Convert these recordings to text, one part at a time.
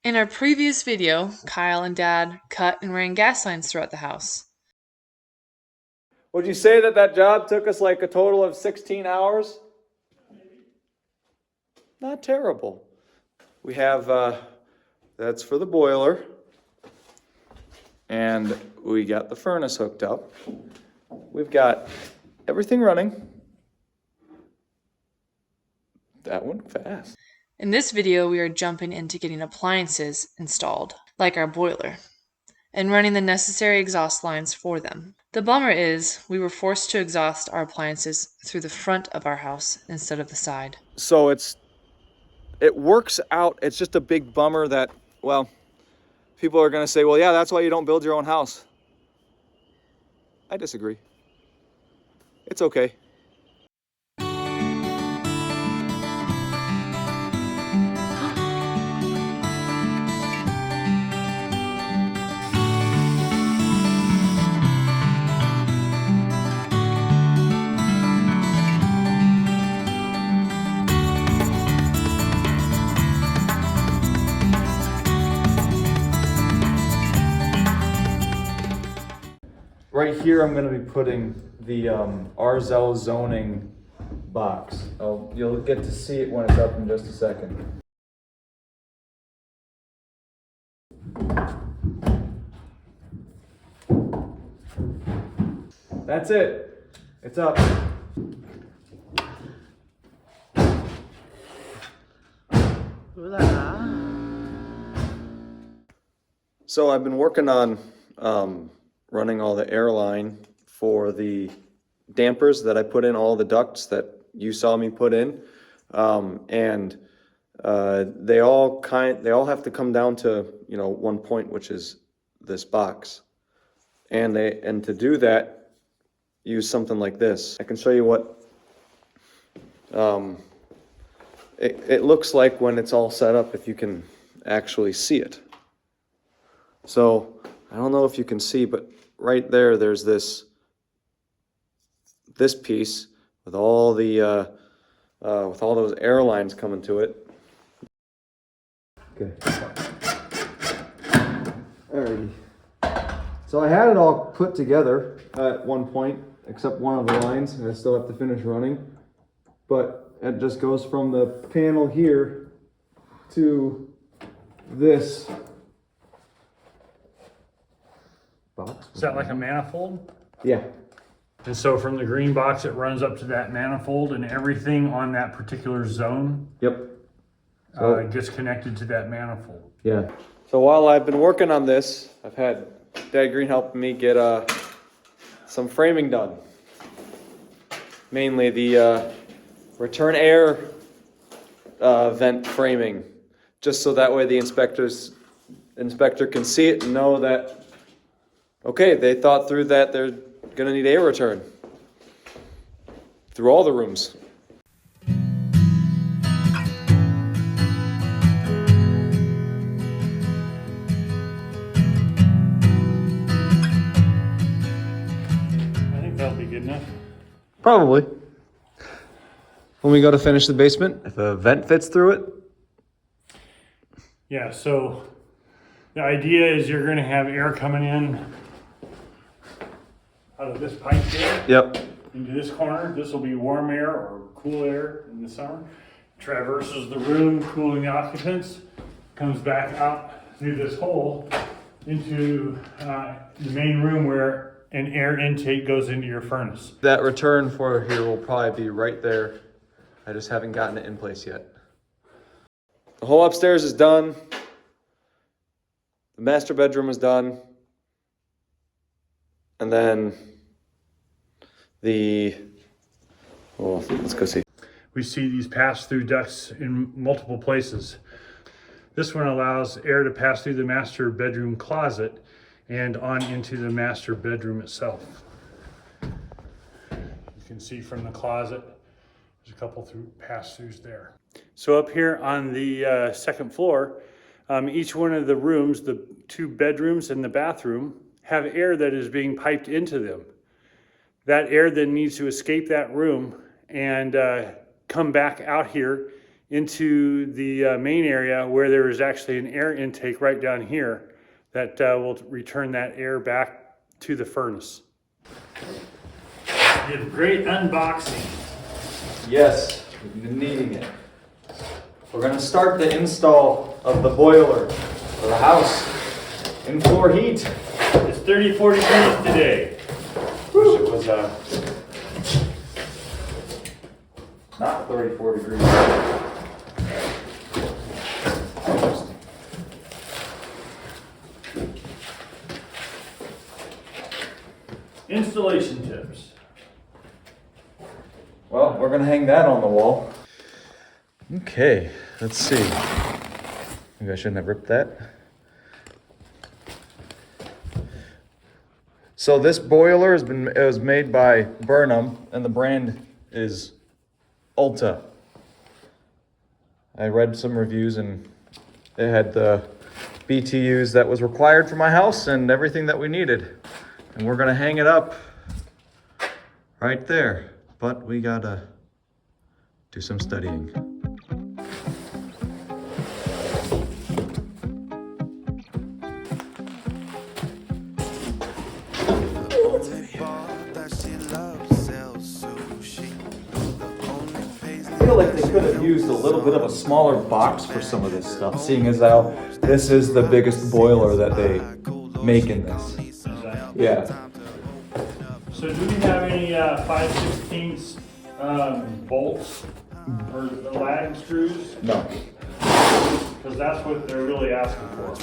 In our previous video, Kyle and Dad cut and ran gas lines throughout the house. Would you say that job took us like a total of 16 hours? Not terrible. We have, that's for the boiler. And we got the furnace hooked up. We've got everything running. That went fast. In this video, we are jumping into getting appliances installed, like our boiler, and running the necessary exhaust lines for them. The bummer is we were forced to exhaust our appliances through the front of our house instead of the side. So it works out. It's just a big bummer that, well, people are going to say, well, yeah, that's why you don't build your own house. I disagree. It's okay. Right here, I'm going to be putting the Arzel zoning box. You'll get to see it when it's up in just a second. That's it. It's up. So I've been working on running all the air line for the dampers that I put in, all the ducts that you saw me put in, and they all have to come down to one point, which is this box, and to do that, use something like this. I can show you what it looks like when it's all set up, if you can actually see it. So I don't know if you can see, but right there, there's this piece with all the with all those air lines coming to it. Okay. Alrighty. So I had it all put together at one point, except one of the lines, and I still have to finish running. But it just goes from the panel here to this box. Is that like a manifold? Yeah. And so from the green box, it runs up to that manifold, and everything on that particular zone Yep. gets connected to that manifold. Yeah. So while I've been working on this, I've had Dad Green helping me get some framing done. Mainly the return air vent framing, just so that way the inspector can see it and know that, okay, they thought through that they're gonna need air return through all the rooms. I think that'll be good enough. Probably. When we go to finish the basement, if a vent fits through it. Yeah, so the idea is you're gonna have air coming in out of this pipe here. Yep. Into this corner. This will be warm air or cool air in the summer. Traverses the room, cooling the occupants, comes back out through this hole into the main room where an air intake goes into your furnace. That return for here will probably be right there. I just haven't gotten it in place yet. The whole upstairs is done. The master bedroom is done. And then let's go see. We see these pass-through ducts in multiple places. This one allows air to pass through the master bedroom closet and on into the master bedroom itself. You can see from the closet, there's a couple pass-throughs there. So up here on the second floor, each one of the rooms, the 2 bedrooms and the bathroom, have air that is being piped into them. That air then needs to escape that room and come back out here into the main area where there is actually an air intake right down here that will return that air back to the furnace. You have great unboxing. Yes, we've been needing it. We're gonna start the install of the boiler for the house in floor heat. It's 34 degrees today. Wish it was not 34 degrees. Interesting. Installation tips. Well, we're gonna hang that on the wall. Okay, let's see. Maybe I shouldn't have ripped that. So this boiler it was made by Burnham, and the brand is Ulta. I read some reviews and they had the BTUs that was required for my house and everything that we needed. And we're gonna hang it up right there. But we gotta do some studying. I feel like they could have used a little bit of a smaller box for some of this stuff, seeing as how this is the biggest boiler that they make in this. Yeah. So do we have any 5/16 bolts or lag screws? No. Because that's what they're really asking for.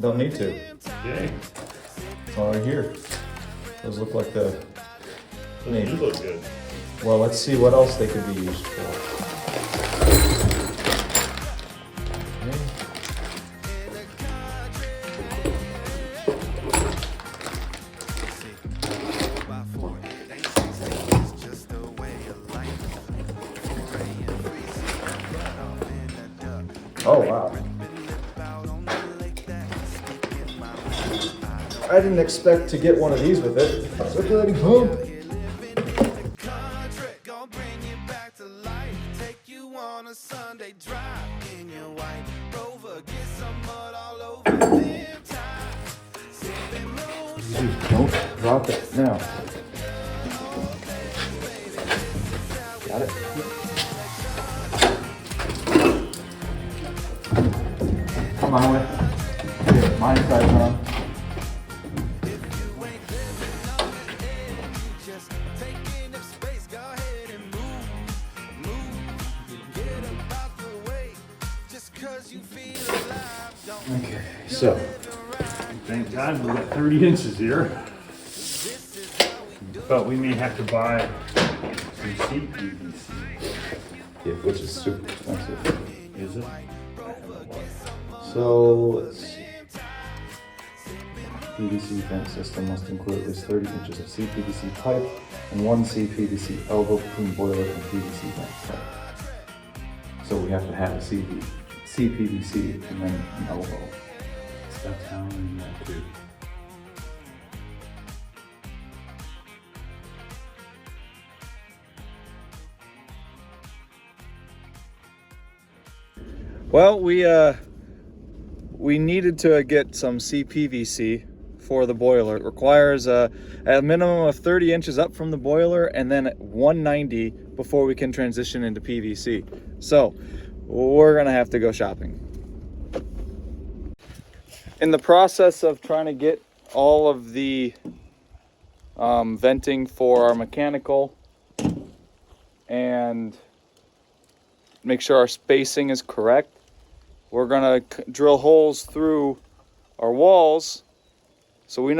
Don't need to. Okay. It's all right here. Those look like the... Those do look good. Well, let's see what else they could be used for. Oh, wow. I didn't expect to get one of these with it. Circulating pump. Don't drop it now. Got it. Come on, way. Here, mine size on. Okay, so Thank God we got 30 inches here. But we may have to buy some CPVC. yeah, which is super expensive. Is it? So let's see. PVC vent system must include at least 30 inches of CPVC pipe and one CPVC elbow between boiler and PVC vent pipe. So we have to have a CPVC and then an elbow. Step down in that too. Well, we needed to get some CPVC for the boiler. It requires a minimum of 30 inches up from the boiler and then 190 before we can transition into PVC. So we're gonna have to go shopping. In the process of trying to get all of the venting for our mechanical and make sure our spacing is correct, we're gonna drill holes through our walls so we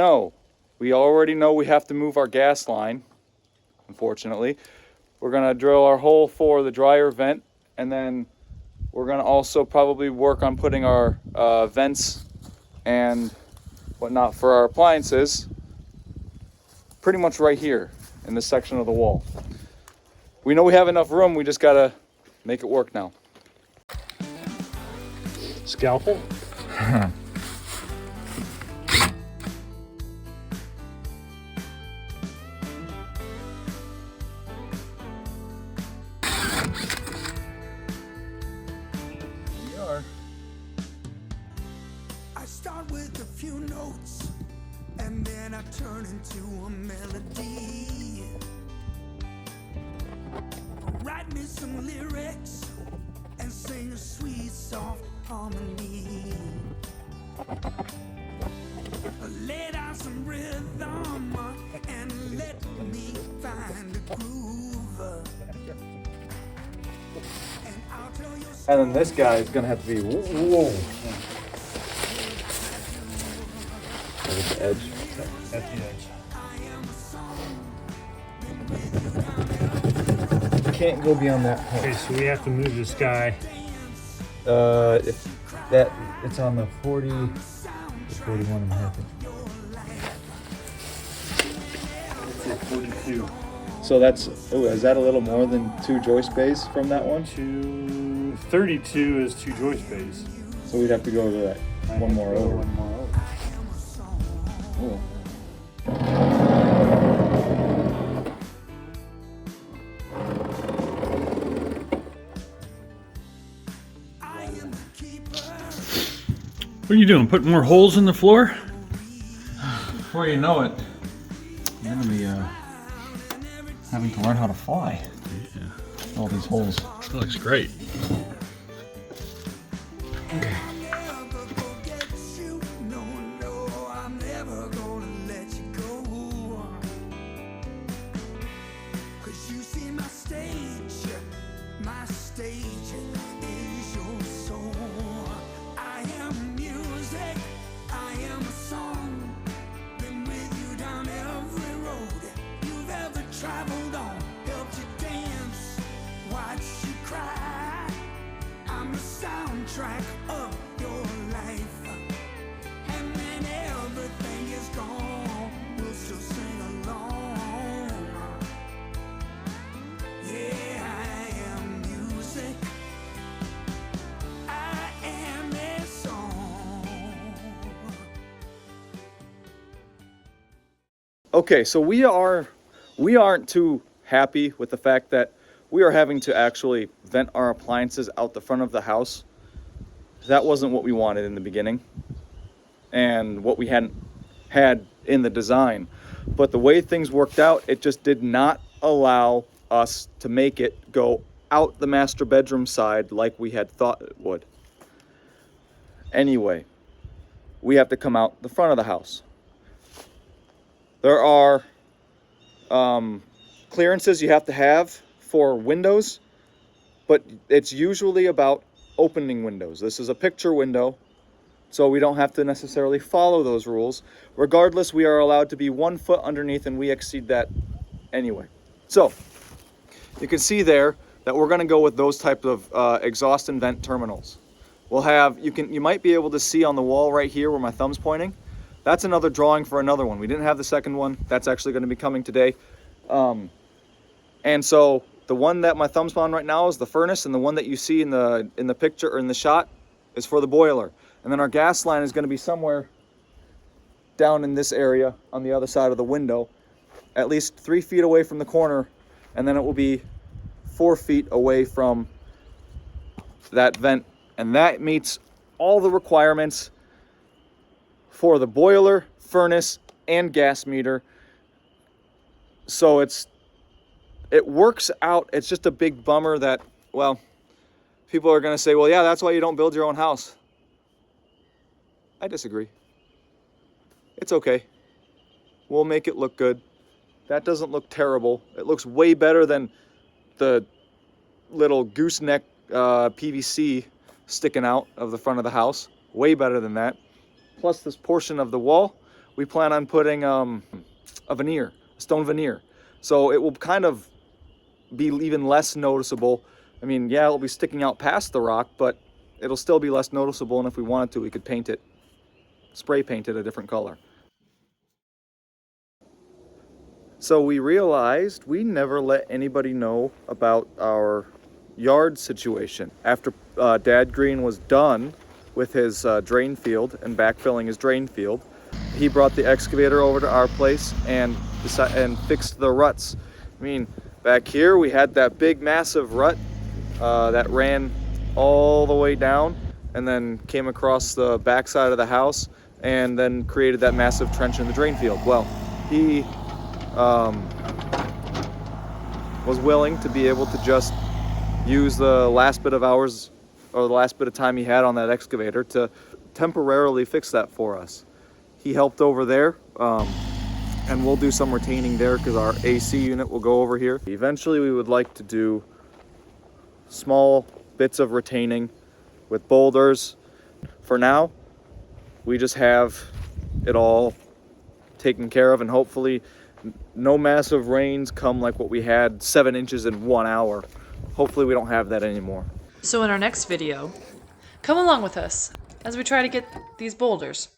already know we have to move our gas line, unfortunately. We're gonna drill our hole for the dryer vent, and then we're gonna also probably work on putting our vents and whatnot for our appliances pretty much right here in this section of the wall. We know we have enough room, we just gotta make it work now. Scalpel? We are. I start with a few notes and then I turn into a melody. Write me some lyrics and sing a sweet soft harmony. Lay down some rhythm and let me find a groove. And I'll tell you. And then this guy is gonna have to be whoa. At the edge. At the edge. Can't go beyond that Okay, point. so we have to move this guy. If that it's on the 40, 41 and a half. It's at 42. So that's, oh, is that a little more than 2 joist bays from that one? 32 is 2 joist bays. So we'd have to go to that one more over. One more over. Oh. What are you doing? Put more holes in the floor? Before you know it, you're gonna be having to learn how to fly. Yeah. All these holes. That looks great. Traveled on, helped you dance, watched you cry. I'm the soundtrack of your life. And when everything is gone, we'll still sing along. Yeah, I am music. I am a song. Okay, so we aren't too happy with the fact that we are having to actually vent our appliances out the front of the house. That wasn't what we wanted in the beginning and what we hadn't had in the design. But the way things worked out, it just did not allow us to make it go out the master bedroom side like we had thought it would. Anyway, we have to come out the front of the house. There are clearances you have to have for windows, but it's usually about opening windows. This is a picture window, so we don't have to necessarily follow those rules. Regardless, we are allowed to be 1 foot underneath, and we exceed that anyway. So you can see there that we're going to go with those types of exhaust and vent terminals. We'll have, you might be able to see on the wall right here where my thumb's pointing. That's another drawing for another one. We didn't have the second one. That's actually going to be coming today. And so the one that my thumb's on right now is the furnace, and the one that you see in the picture or in the shot is for the boiler. And then our gas line is going to be somewhere down in this area on the other side of the window, at least 3 feet away from the corner, and then it will be 4 feet away from that vent. And that meets all the requirements for the boiler, furnace, and gas meter. So it works out. It's just a big bummer that, well, people are going to say, well, yeah, that's why you don't build your own house. I disagree. It's okay. We'll make it look good. That doesn't look terrible. It looks way better than the little gooseneck PVC sticking out of the front of the house. Way better than that. Plus this portion of the wall, we plan on putting a veneer, a stone veneer. So it will kind of be even less noticeable. I mean, yeah, it'll be sticking out past the rock, but it'll still be less noticeable. And if we wanted to, we could paint it, spray paint it a different color. So we realized we never let anybody know about our yard situation. After Dad Green was done with his drain field and backfilling his drain field, he brought the excavator over to our place and fixed the ruts. I mean, Back here we had that big massive rut that ran all the way down and then came across the backside of the house and then created that massive trench in the drain field. Well, he was willing to be able to just use the last bit of hours or the last bit of time he had on that excavator to temporarily fix that for us. He helped over there, and we'll do some retaining there because our AC unit will go over here. Eventually we would like to do small bits of retaining with boulders. For now, we just have it all taken care of, and hopefully no massive rains come like what we had 7 inches in 1 hour. Hopefully we don't have that anymore. So in our next video, come along with us as we try to get these boulders.